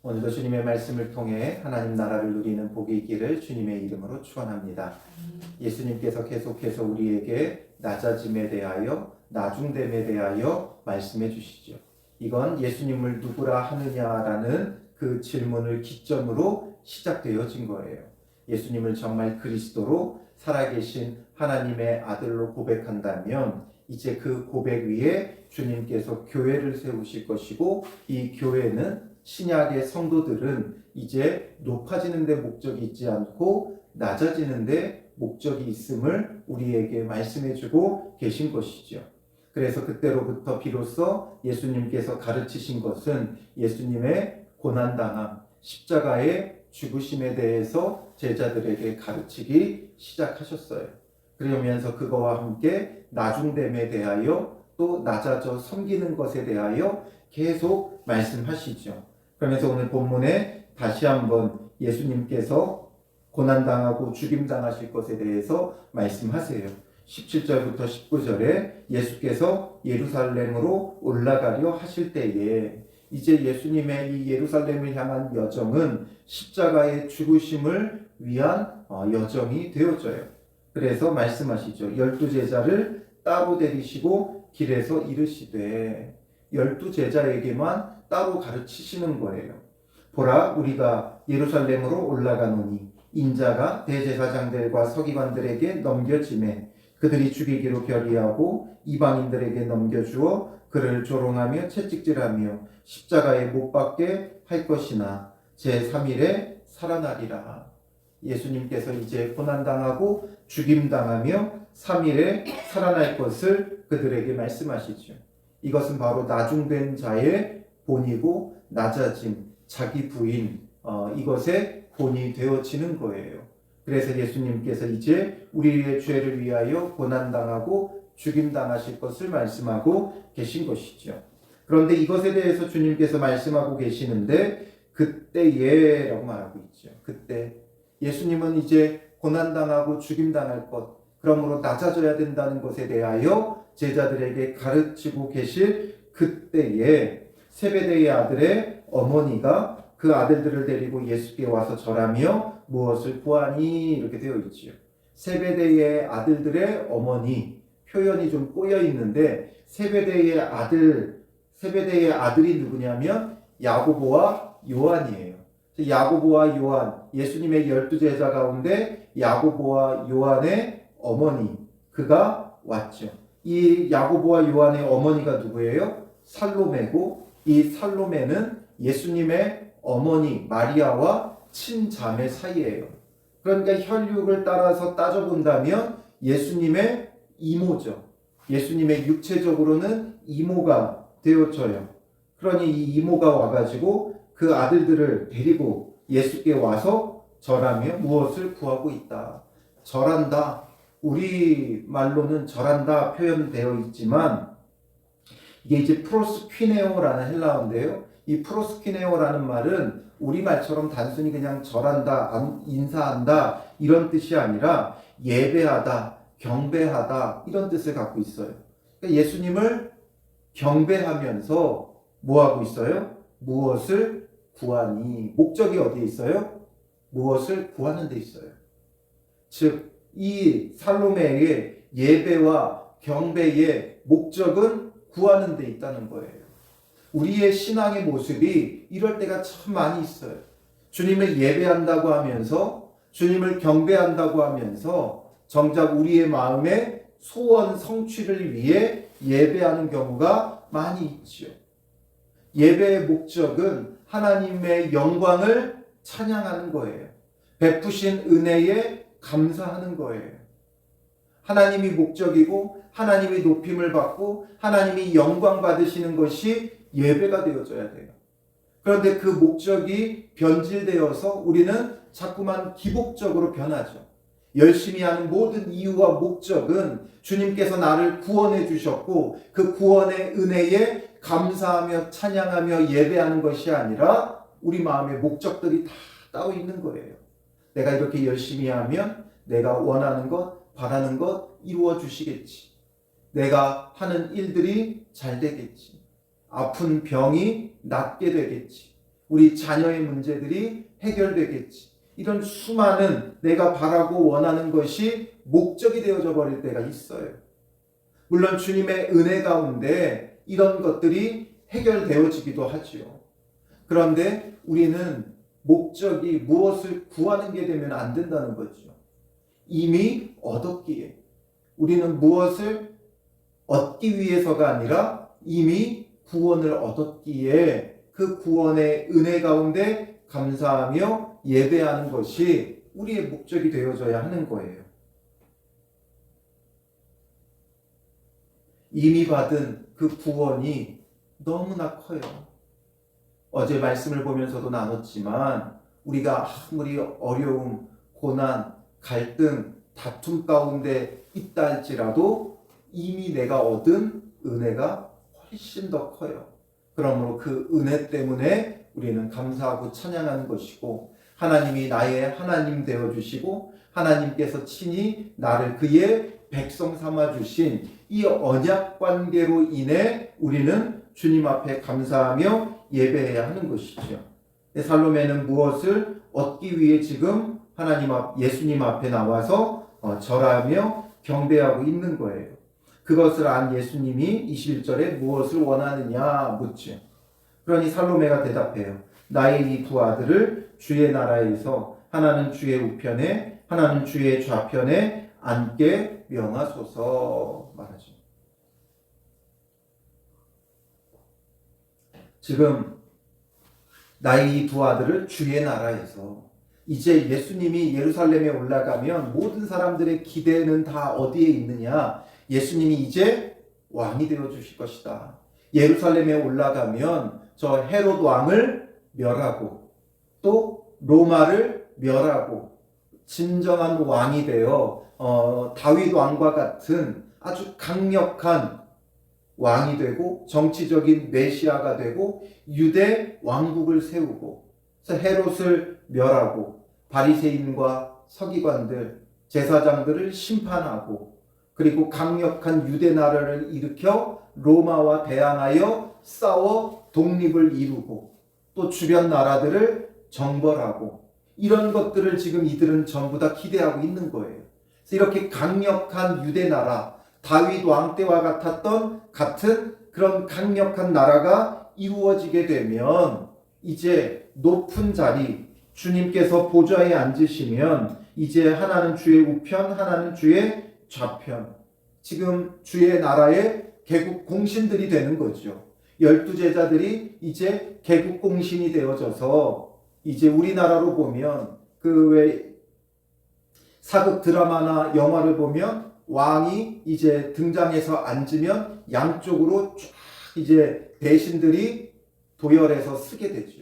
오늘도 주님의 말씀을 통해 하나님 나라를 누리는 복이 있기를 주님의 이름으로 축원합니다. 예수님께서 계속해서 우리에게 낮아짐에 대하여 나중됨에 대하여 말씀해 주시죠. 이건 예수님을 누구라 하느냐라는 그 질문을 기점으로 시작되어진 거예요. 예수님을 정말 그리스도로 살아계신 하나님의 아들로 고백한다면 이제 그 고백 위에 주님께서 교회를 세우실 것이고, 이 교회는 신약의 성도들은 이제 높아지는 데 목적이 있지 않고 낮아지는 데 목적이 있음을 우리에게 말씀해 주고 계신 것이죠. 그래서 그때로부터 비로소 예수님께서 가르치신 것은 예수님의 고난당함, 십자가의 죽으심에 대해서 제자들에게 가르치기 시작하셨어요. 그러면서 그거와 함께 나중됨에 대하여 또 낮아져 섬기는 것에 대하여 계속 말씀하시죠. 그러면서 오늘 본문에 다시 한번 예수님께서 고난당하고 죽임당하실 것에 대해서 말씀하세요. 17절부터 19절에 예수께서 예루살렘으로 올라가려 하실 때에 이제 예수님의 이 예루살렘을 향한 여정은 십자가의 죽으심을 위한 여정이 되어져요. 그래서 말씀하시죠. 12제자를 따로 데리시고 길에서 이르시되, 12제자에게만 따로 가르치시는 거예요. 보라, 우리가 예루살렘으로 올라가노니 인자가 대제사장들과 서기관들에게 넘겨지매 그들이 죽이기로 결의하고 이방인들에게 넘겨주어 그를 조롱하며 채찍질하며 십자가에 못 박게 할 것이나 제3일에 살아나리라. 예수님께서 이제 고난당하고 죽임당하며 3일에 살아날 것을 그들에게 말씀하시죠. 이것은 바로 나중된 자의 본이고 낮아짐, 자기 부인, 이것의 본이 되어지는 거예요. 그래서 예수님께서 이제 우리의 죄를 위하여 고난당하고 죽임당하실 것을 말씀하고 계신 것이죠. 그런데 이것에 대해서 주님께서 말씀하고 계시는데 그때예라고 말하고 있죠. 그때 예수님은 이제 고난당하고 죽임당할 것, 그러므로 낮아져야 된다는 것에 대하여 제자들에게 가르치고 계실 그때에 세베대의 아들의 어머니가 그 아들들을 데리고 예수께 와서 절하며 무엇을 구하니 이렇게 되어 있지요. 세베대의 아들들의 어머니, 표현이 좀 꼬여 있는데 세베대의 아들이 누구냐면 야고보와 요한이에요. 야고보와 요한, 예수님의 12제자 가운데 야고보와 요한의 어머니, 그가 왔죠. 이 야고보와 요한의 어머니가 누구예요? 살로메고, 이 살로메는 예수님의 어머니 마리아와 친자매 사이예요. 그러니까 혈육을 따라서 따져본다면 예수님의 이모죠. 예수님의 육체적으로는 이모가 되어져요. 그러니 이 이모가 와가지고 그 아들들을 데리고 예수께 와서 절하며 무엇을 구하고 있다. 절한다. 우리 말로는 절한다 표현되어 있지만 이게 이제 프로스퀴네오라는 헬라어인데요. 이 프로스퀴네오라는 말은 우리말처럼 단순히 그냥 절한다, 인사한다 이런 뜻이 아니라 예배하다, 경배하다 이런 뜻을 갖고 있어요. 그러니까 예수님을 경배하면서 뭐 하고 있어요? 무엇을 구하니? 목적이 어디에 있어요? 무엇을 구하는 데 있어요. 즉 이 살로메의 예배와 경배의 목적은 구하는 데 있다는 거예요. 우리의 신앙의 모습이 이럴 때가 참 많이 있어요. 주님을 예배한다고 하면서, 주님을 경배한다고 하면서 정작 우리의 마음의 소원 성취를 위해 예배하는 경우가 많이 있죠. 예배의 목적은 하나님의 영광을 찬양하는 거예요. 베푸신 은혜에 감사하는 거예요. 하나님이 목적이고 하나님이 높임을 받고 하나님이 영광 받으시는 것이 예배가 되어져야 돼요. 그런데 그 목적이 변질되어서 우리는 자꾸만 기복적으로 변하죠. 열심히 하는 모든 이유와 목적은 주님께서 나를 구원해 주셨고 그 구원의 은혜에 감사하며 찬양하며 예배하는 것이 아니라 우리 마음의 목적들이 다 따로 있는 거예요. 내가 이렇게 열심히 하면 내가 원하는 것, 바라는 것 이루어 주시겠지. 내가 하는 일들이 잘 되겠지. 아픈 병이 낫게 되겠지. 우리 자녀의 문제들이 해결되겠지. 이런 수많은 내가 바라고 원하는 것이 목적이 되어져 버릴 때가 있어요. 물론 주님의 은혜 가운데 이런 것들이 해결되어지기도 하지요. 그런데 우리는 목적이 무엇을 구하는 게 되면 안 된다는 거죠. 이미 얻었기에. 우리는 무엇을 얻기 위해서가 아니라 이미 구원을 얻었기에 그 구원의 은혜 가운데 감사하며 예배하는 것이 우리의 목적이 되어져야 하는 거예요. 이미 받은 그 구원이 너무나 커요. 어제 말씀을 보면서도 나눴지만 우리가 아무리 어려움, 고난, 갈등, 다툼 가운데 있다 할지라도 이미 내가 얻은 은혜가 훨씬 더 커요. 그러므로 그 은혜 때문에 우리는 감사하고 찬양하는 것이고 하나님이 나의 하나님 되어주시고 하나님께서 친히 나를 그의 백성 삼아주신 이 언약 관계로 인해 우리는 주님 앞에 감사하며 예배해야 하는 것이죠. 살로메는 무엇을 얻기 위해 지금 예수님 앞에 나와서 절하며 경배하고 있는 거예요. 그것을 안 예수님이 21절에 무엇을 원하느냐 묻죠. 그러니 살로메가 대답해요. 나의 이 두 아들을 주의 나라에서 하나는 주의 우편에 하나는 주의 좌편에 앉게 명하소서 말하죠. 지금 나의 이 두 아들을 주의 나라에서 이제 예수님이 예루살렘에 올라가면 모든 사람들의 기대는 다 어디에 있느냐? 예수님이 이제 왕이 되어 주실 것이다. 예루살렘에 올라가면 저 헤롯 왕을 멸하고 또 로마를 멸하고 진정한 왕이 되어 다윗 왕과 같은 아주 강력한 왕이 되고 정치적인 메시아가 되고 유대 왕국을 세우고 그래서 헤롯을 멸하고 바리새인과 서기관들, 제사장들을 심판하고 그리고 강력한 유대 나라를 일으켜 로마와 대항하여 싸워 독립을 이루고 또 주변 나라들을 정벌하고 이런 것들을 지금 이들은 전부 다 기대하고 있는 거예요. 그래서 이렇게 강력한 유대 나라, 다윗 왕 때와 같은 그런 강력한 나라가 이루어지게 되면 이제 높은 자리, 주님께서 보좌에 앉으시면 이제 하나는 주의 우편, 하나는 주의 좌편. 지금 주의 나라의 개국 공신들이 되는 거죠. 12제자들이 이제 개국 공신이 되어져서 이제 우리나라로 보면 그 왜 사극 드라마나 영화를 보면 왕이 이제 등장해서 앉으면 양쪽으로 쫙 이제 대신들이 도열해서 쓰게 되죠.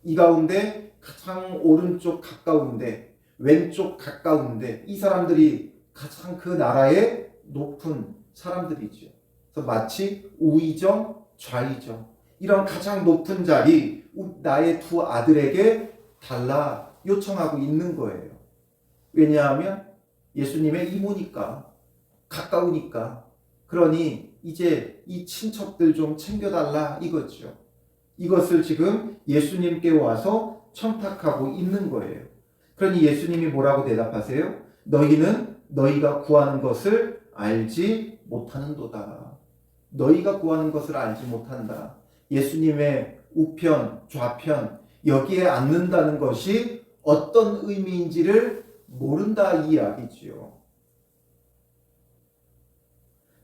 이 가운데 가장 오른쪽 가까운데 왼쪽 가까운데 이 사람들이 가장 그 나라의 높은 사람들이죠. 그래서 마치 우의정, 좌의정 이런 가장 높은 자리 나의 두 아들에게 달라 요청하고 있는 거예요. 왜냐하면 예수님의 이모니까 가까우니까 그러니 이제 이 친척들 좀 챙겨달라 이거죠. 이것을 지금 예수님께 와서 청탁하고 있는 거예요. 그러니 예수님이 뭐라고 대답하세요? 너희는 너희가 구하는 것을 알지 못하는도다. 너희가 구하는 것을 알지 못한다. 예수님의 우편, 좌편 여기에 앉는다는 것이 어떤 의미인지를 모른다 이 이야기지요.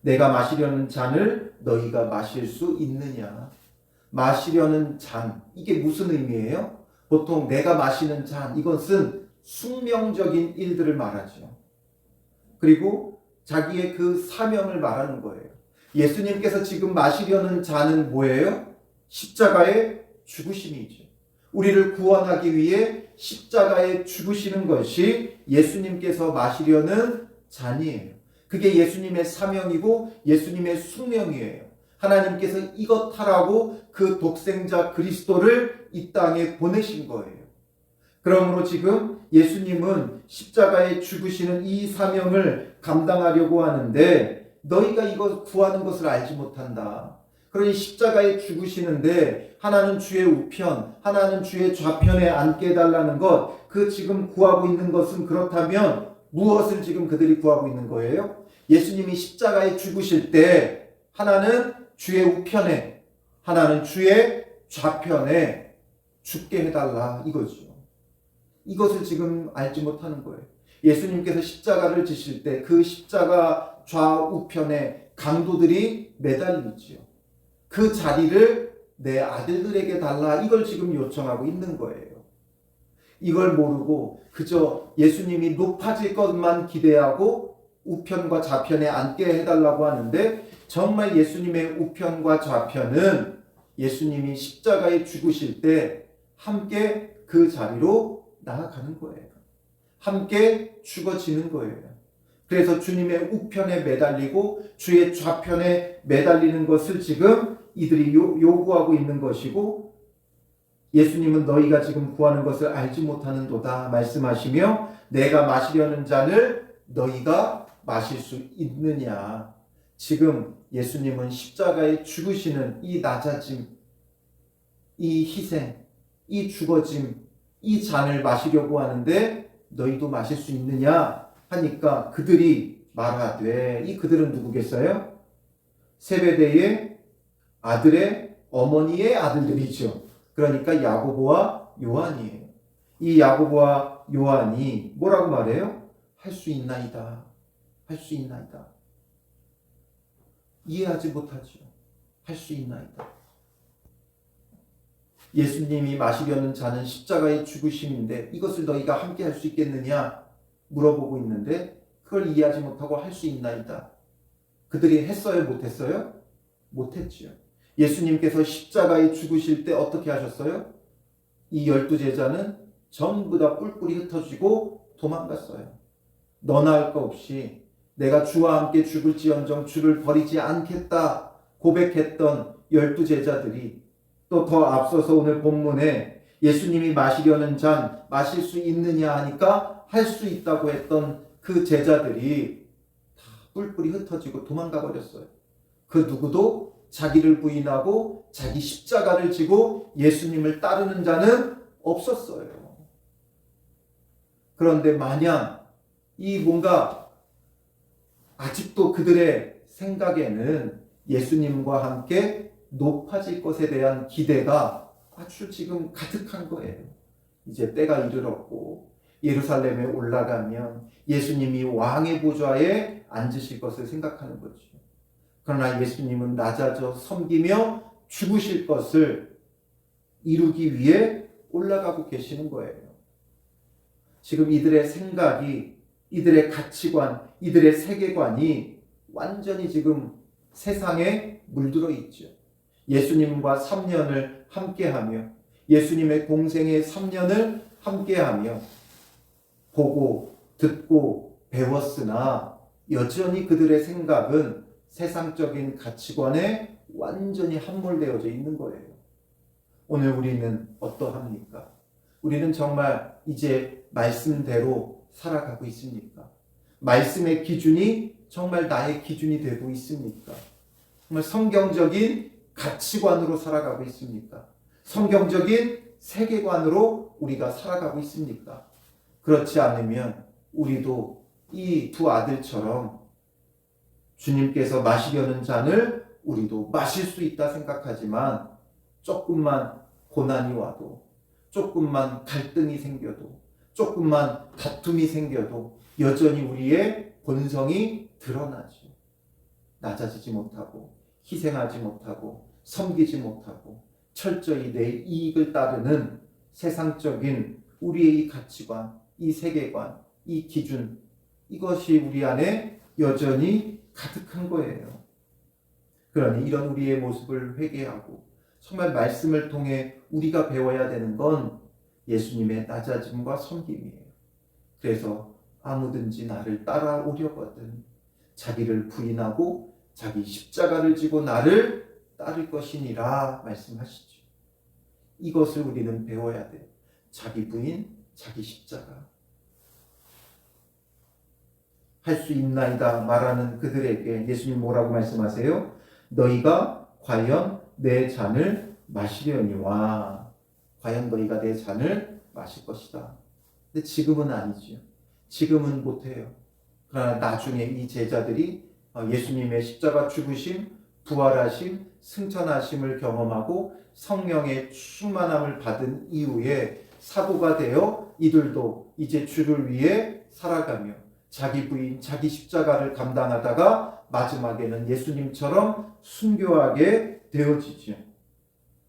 내가 마시려는 잔을 너희가 마실 수 있느냐? 마시려는 잔, 이게 무슨 의미예요? 보통 내가 마시는 잔, 이것은 숙명적인 일들을 말하죠. 그리고 자기의 그 사명을 말하는 거예요. 예수님께서 지금 마시려는 잔은 뭐예요? 십자가의 죽으심이죠. 우리를 구원하기 위해 십자가에 죽으시는 것이 예수님께서 마시려는 잔이에요. 그게 예수님의 사명이고 예수님의 숙명이에요. 하나님께서 이것 하라고 그 독생자 그리스도를 이 땅에 보내신 거예요. 그러므로 지금 예수님은 십자가에 죽으시는 이 사명을 감당하려고 하는데 너희가 이거 구하는 것을 알지 못한다. 그러니 십자가에 죽으시는데 하나는 주의 우편, 하나는 주의 좌편에 앉게 해달라는 것, 그 지금 구하고 있는 것은 그렇다면 무엇을 지금 그들이 구하고 있는 거예요? 예수님이 십자가에 죽으실 때 하나는 주의 우편에, 하나는 주의 좌편에 죽게 해달라 이거죠. 이것을 지금 알지 못하는 거예요. 예수님께서 십자가를 지실 때 그 십자가 좌우편에 강도들이 매달리지요. 그 자리를 내 아들들에게 달라 이걸 지금 요청하고 있는 거예요. 이걸 모르고 그저 예수님이 높아질 것만 기대하고 우편과 좌편에 앉게 해달라고 하는데 정말 예수님의 우편과 좌편은 예수님이 십자가에 죽으실 때 함께 그 자리로 나아가는 거예요. 함께 죽어지는 거예요. 그래서 주님의 우편에 매달리고 주의 좌편에 매달리는 것을 지금 이들이 요구하고 있는 것이고 예수님은 너희가 지금 구하는 것을 알지 못하는도다 말씀하시며 내가 마시려는 잔을 너희가 마실 수 있느냐. 지금 예수님은 십자가에 죽으시는 이 낮아짐, 이 희생, 이 죽어짐, 이 잔을 마시려고 하는데 너희도 마실 수 있느냐 하니까 그들이 말하되, 이 그들은 누구겠어요? 세베대의 아들의 어머니의 아들들이죠. 그러니까 야고보와 요한이에요. 이 야고보와 요한이 뭐라고 말해요? 할 수 있나이다. 할 수 있나이다. 이해하지 못하죠. 할 수 있나이다. 예수님이 마시려는 잔은 십자가의 죽으심인데 이것을 너희가 함께 할 수 있겠느냐 물어보고 있는데 그걸 이해하지 못하고 할 수 있나이다. 그들이 했어요? 못했어요? 못했지요. 예수님께서 십자가에 죽으실 때 어떻게 하셨어요? 이 12제자는 전부 다 뿔뿔이 흩어지고 도망갔어요. 너나 할 거 없이 내가 주와 함께 죽을지언정 주를 버리지 않겠다 고백했던 12제자들이 또 더 앞서서 오늘 본문에 예수님이 마시려는 잔 마실 수 있느냐 하니까 할 수 있다고 했던 그 제자들이 다 뿔뿔이 흩어지고 도망가 버렸어요. 그 누구도 자기를 부인하고 자기 십자가를 지고 예수님을 따르는 자는 없었어요. 그런데 마냥 이 뭔가 아직도 그들의 생각에는 예수님과 함께 높아질 것에 대한 기대가 아주 지금 가득한 거예요. 이제 때가 이르렀고 예루살렘에 올라가면 예수님이 왕의 보좌에 앉으실 것을 생각하는 거죠. 그러나 예수님은 낮아져 섬기며 죽으실 것을 이루기 위해 올라가고 계시는 거예요. 지금 이들의 생각이, 이들의 가치관, 이들의 세계관이 완전히 지금 세상에 물들어 있죠. 예수님과 3년을 함께하며 예수님의 공생의 3년을 함께하며 보고 듣고 배웠으나 여전히 그들의 생각은 세상적인 가치관에 완전히 함몰되어져 있는 거예요. 오늘 우리는 어떠합니까? 우리는 정말 이제 말씀대로 살아가고 있습니까? 말씀의 기준이 정말 나의 기준이 되고 있습니까? 정말 성경적인 가치관으로 살아가고 있습니까? 성경적인 세계관으로 우리가 살아가고 있습니까? 그렇지 않으면 우리도 이 두 아들처럼 주님께서 마시려는 잔을 우리도 마실 수 있다 생각하지만 조금만 고난이 와도, 조금만 갈등이 생겨도, 조금만 다툼이 생겨도 여전히 우리의 본성이 드러나죠. 낮아지지 못하고 희생하지 못하고 섬기지 못하고 철저히 내 이익을 따르는 세상적인 우리의 이 가치관, 이 세계관, 이 기준, 이것이 우리 안에 여전히 가득한 거예요. 그러니 이런 우리의 모습을 회개하고 정말 말씀을 통해 우리가 배워야 되는 건 예수님의 낮아짐과 섬김이에요. 그래서 아무든지 나를 따라오려거든 자기를 부인하고 자기 십자가를 지고 나를 따를 것이니라 말씀하시죠. 이것을 우리는 배워야 돼요. 자기 부인, 자기 십자가. 할 수 있나이다 말하는 그들에게 예수님 뭐라고 말씀하세요? 너희가 과연 내 잔을 마시려니와 과연 너희가 내 잔을 마실 것이다. 근데 지금은 아니지요. 지금은 못해요. 그러나 나중에 이 제자들이 예수님의 십자가 죽으심, 부활하심, 승천하심을 경험하고 성령의 충만함을 받은 이후에 사도가 되어 이들도 이제 주를 위해 살아가며 자기 부인, 자기 십자가를 감당하다가 마지막에는 예수님처럼 순교하게 되어지죠.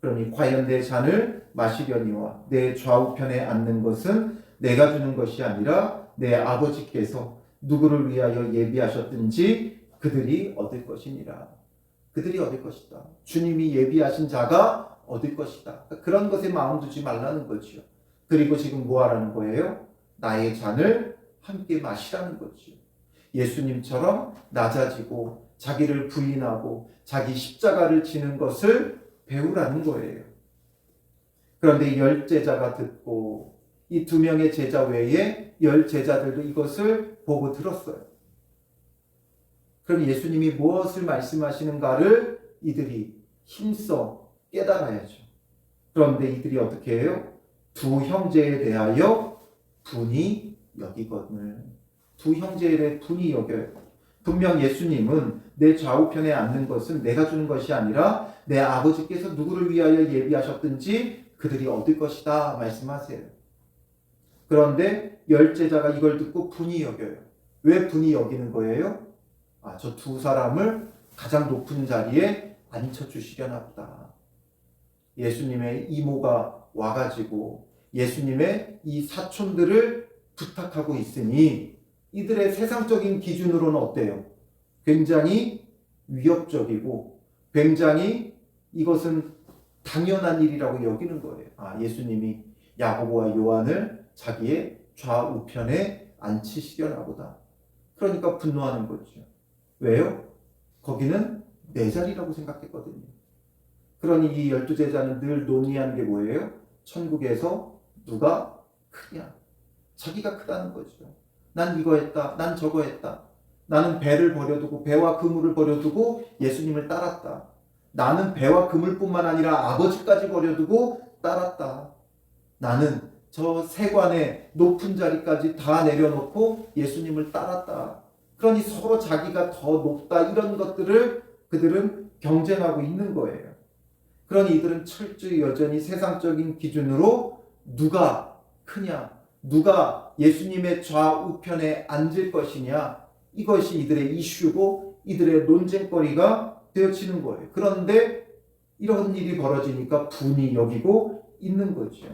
그러니 과연 내 잔을 마시려니와 내 좌우편에 앉는 것은 내가 주는 것이 아니라 내 아버지께서 누구를 위하여 예비하셨든지 그들이 얻을 것이니라. 그들이 얻을 것이다. 주님이 예비하신 자가 얻을 것이다. 그런 것에 마음 두지 말라는 거죠. 그리고 지금 뭐 하라는 거예요? 나의 잔을 함께 마시라는 거죠. 예수님처럼 낮아지고 자기를 부인하고 자기 십자가를 지는 것을 배우라는 거예요. 그런데 10제자가 듣고 이 2명의 제자 외에 10제자들도 이것을 보고 들었어요. 그럼 예수님이 무엇을 말씀하시는가를 이들이 힘써 깨달아야죠. 그런데 이들이 어떻게 해요? 두 형제에 대하여 분이 여기거늘. 두 형제에 대해 분이 여겨요. 분명 예수님은 내 좌우편에 앉는 것은 내가 주는 것이 아니라 내 아버지께서 누구를 위하여 예비하셨든지 그들이 얻을 것이다 말씀하세요. 그런데 10제자가 이걸 듣고 분이 여겨요. 왜 분이 여기는 거예요? 저 두 사람을 가장 높은 자리에 앉혀주시려나 보다. 예수님의 이모가 와가지고 예수님의 이 사촌들을 부탁하고 있으니 이들의 세상적인 기준으로는 어때요? 굉장히 위협적이고 굉장히 이것은 당연한 일이라고 여기는 거예요. 예수님이 야고보와 요한을 자기의 좌우편에 앉히시려나 보다. 그러니까 분노하는 거죠. 왜요? 거기는 내 자리라고 생각했거든요. 그러니 이 12제자는 늘 논의하는 게 뭐예요? 천국에서 누가 크냐? 자기가 크다는 거죠. 난 이거 했다. 난 저거 했다. 나는 배를 버려두고 배와 그물을 버려두고 예수님을 따랐다. 나는 배와 그물뿐만 아니라 아버지까지 버려두고 따랐다. 나는 저 세관의 높은 자리까지 다 내려놓고 예수님을 따랐다. 그러니 서로 자기가 더 높다 이런 것들을 그들은 경쟁하고 있는 거예요. 그러니 이들은 철저히 여전히 세상적인 기준으로 누가 크냐, 누가 예수님의 좌우편에 앉을 것이냐, 이것이 이들의 이슈고 이들의 논쟁거리가 되어지는 거예요. 그런데 이런 일이 벌어지니까 분이 여기고 있는 거죠.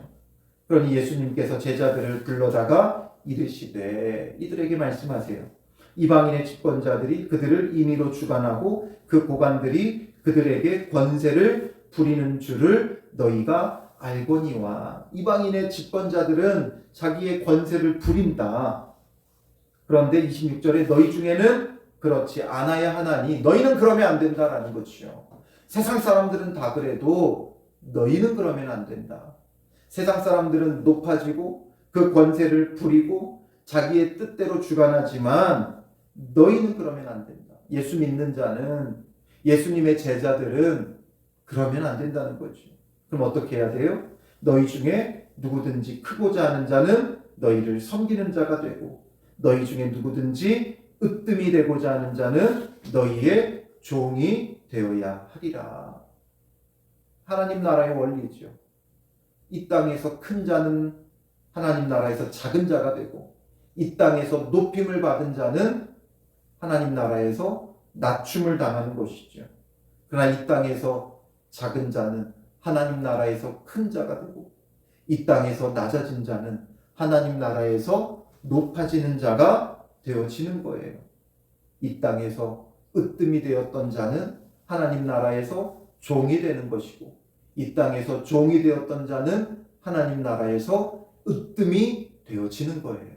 그러니 예수님께서 제자들을 불러다가 이르시되 이들에게 말씀하세요. 이방인의 집권자들이 그들을 임의로 주관하고 그 고관들이 그들에게 권세를 부리는 줄을 너희가 알거니와. 이방인의 집권자들은 자기의 권세를 부린다. 그런데 26절에 너희 중에는 그렇지 않아야 하나니 너희는 그러면 안 된다라는 것이죠. 세상 사람들은 다 그래도 너희는 그러면 안 된다. 세상 사람들은 높아지고 그 권세를 부리고 자기의 뜻대로 주관하지만 너희는 그러면 안 된다. 예수 믿는 자는, 예수님의 제자들은 그러면 안 된다는 거죠. 그럼 어떻게 해야 돼요? 너희 중에 누구든지 크고자 하는 자는 너희를 섬기는 자가 되고 너희 중에 누구든지 으뜸이 되고자 하는 자는 너희의 종이 되어야 하리라. 하나님 나라의 원리죠. 이 땅에서 큰 자는 하나님 나라에서 작은 자가 되고 이 땅에서 높임을 받은 자는 하나님 나라에서 낮춤을 당하는 것이죠. 그러나 이 땅에서 작은 자는 하나님 나라에서 큰 자가 되고 이 땅에서 낮아진 자는 하나님 나라에서 높아지는 자가 되어지는 거예요. 이 땅에서 으뜸이 되었던 자는 하나님 나라에서 종이 되는 것이고 이 땅에서 종이 되었던 자는 하나님 나라에서 으뜸이 되어지는 거예요.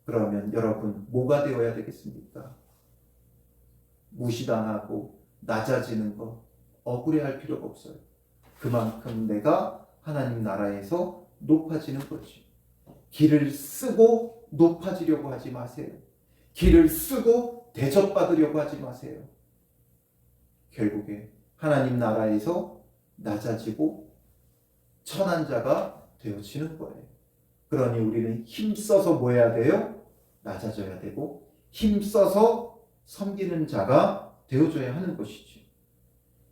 그러면 여러분 뭐가 되어야 되겠습니까? 무시당하고 낮아지는 것 억울해할 필요가 없어요. 그만큼 내가 하나님 나라에서 높아지는 거지. 길을 쓰고 높아지려고 하지 마세요. 길을 쓰고 대접받으려고 하지 마세요. 결국에 하나님 나라에서 낮아지고 천한 자가 되어지는 거예요. 그러니 우리는 힘써서 뭐 해야 돼요? 낮아져야 되고 힘써서 섬기는 자가 되어줘야 하는 것이죠.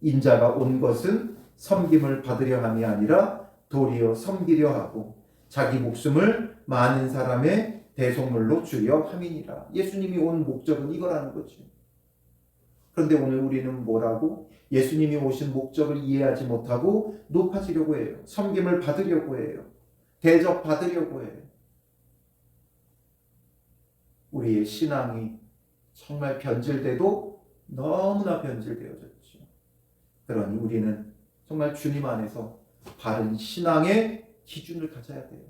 인자가 온 것은 섬김을 받으려 함이 아니라 도리어 섬기려 하고 자기 목숨을 많은 사람의 대속물로 주려 함이니라. 예수님이 온 목적은 이거라는 거죠. 그런데 오늘 우리는 뭐라고? 예수님이 오신 목적을 이해하지 못하고 높아지려고 해요. 섬김을 받으려고 해요. 대접받으려고 해요. 우리의 신앙이 정말 변질돼도 너무나 변질되어졌죠. 그러니 우리는 정말 주님 안에서 바른 신앙의 기준을 가져야 돼요.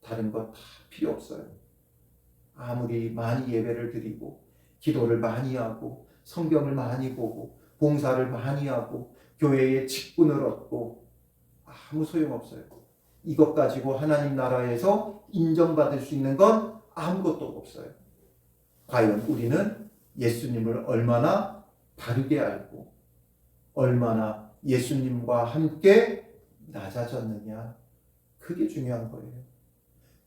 다른 거 다 필요 없어요. 아무리 많이 예배를 드리고 기도를 많이 하고 성경을 많이 보고 봉사를 많이 하고 교회의 직분을 얻고 아무 소용없어요. 이것 가지고 하나님 나라에서 인정받을 수 있는 건 아무것도 없어요. 과연 우리는 예수님을 얼마나 바르게 알고 얼마나 예수님과 함께 낮아졌느냐, 그게 중요한 거예요.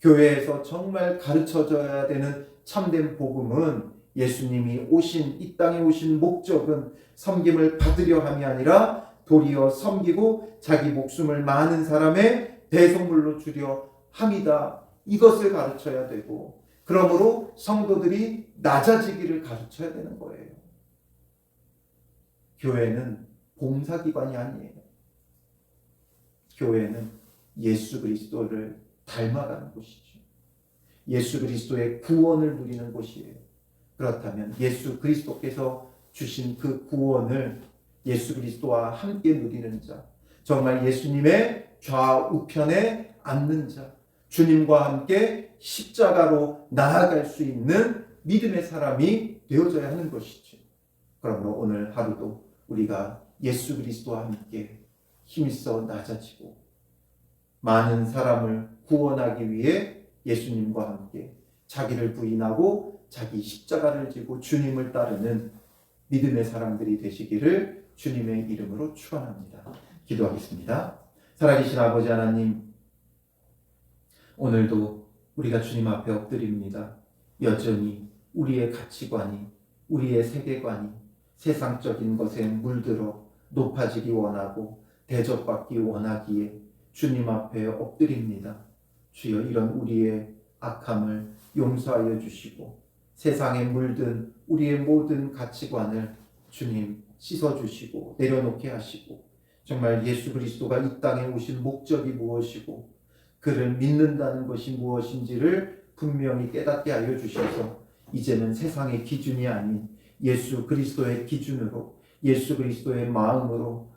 교회에서 정말 가르쳐져야 되는 참된 복음은 예수님이 오신, 이 땅에 오신 목적은 섬김을 받으려 함이 아니라 도리어 섬기고 자기 목숨을 많은 사람의 대속물로 주려 함이다. 이것을 가르쳐야 되고, 그러므로 성도들이 낮아지기를 가르쳐야 되는 거예요. 교회는 봉사기관이 아니에요. 교회는 예수 그리스도를 닮아가는 곳이죠. 예수 그리스도의 구원을 누리는 곳이에요. 그렇다면 예수 그리스도께서 주신 그 구원을 예수 그리스도와 함께 누리는 자, 정말 예수님의 좌우편에 앉는 자, 주님과 함께 십자가로 나아갈 수 있는 믿음의 사람이 되어져야 하는 것이죠. 그러므로 오늘 하루도 우리가 예수 그리스도와 함께 힘써 낮아지고 많은 사람을 구원하기 위해 예수님과 함께 자기를 부인하고 자기 십자가를 지고 주님을 따르는 믿음의 사람들이 되시기를 주님의 이름으로 축원합니다. 기도하겠습니다. 살아계신 아버지 하나님, 오늘도 우리가 주님 앞에 엎드립니다. 여전히 우리의 가치관이, 우리의 세계관이 세상적인 것에 물들어 높아지기 원하고 대접받기 원하기에 주님 앞에 엎드립니다. 주여, 이런 우리의 악함을 용서하여 주시고 세상에 물든 우리의 모든 가치관을 주님 씻어주시고 내려놓게 하시고, 정말 예수 그리스도가 이 땅에 오신 목적이 무엇이고 그를 믿는다는 것이 무엇인지를 분명히 깨닫게 하여 주셔서 이제는 세상의 기준이 아닌 예수 그리스도의 기준으로, 예수 그리스도의 마음으로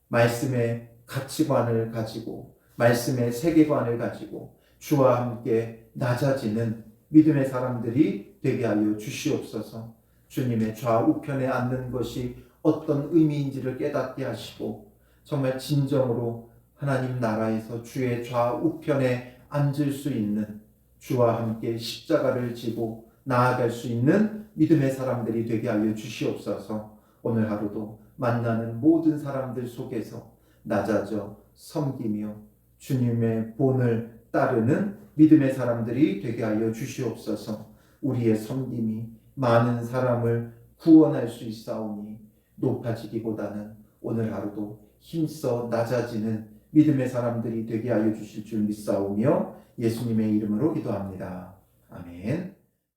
말씀의 가치관을 가지고 말씀의 세계관을 가지고 주와 함께 낮아지는 믿음의 사람들이 되게 하여 주시옵소서. 주님의 좌우편에 앉는 것이 어떤 의미인지를 깨닫게 하시고 정말 진정으로 하나님 나라에서 주의 좌우편에 앉을 수 있는, 주와 함께 십자가를 지고 나아갈 수 있는 믿음의 사람들이 되게 하여 주시옵소서. 오늘 하루도 만나는 모든 사람들 속에서 낮아져 섬기며 주님의 본을 따르는 믿음의 사람들이 되게 하여 주시옵소서. 우리의 섬김이 많은 사람을 구원할 수 있사오니 높아지기보다는 오늘 하루도 힘써 낮아지는 믿음의 사람들이 되게 하여 주실 줄 믿사오며 예수님의 이름으로 기도합니다. 아멘.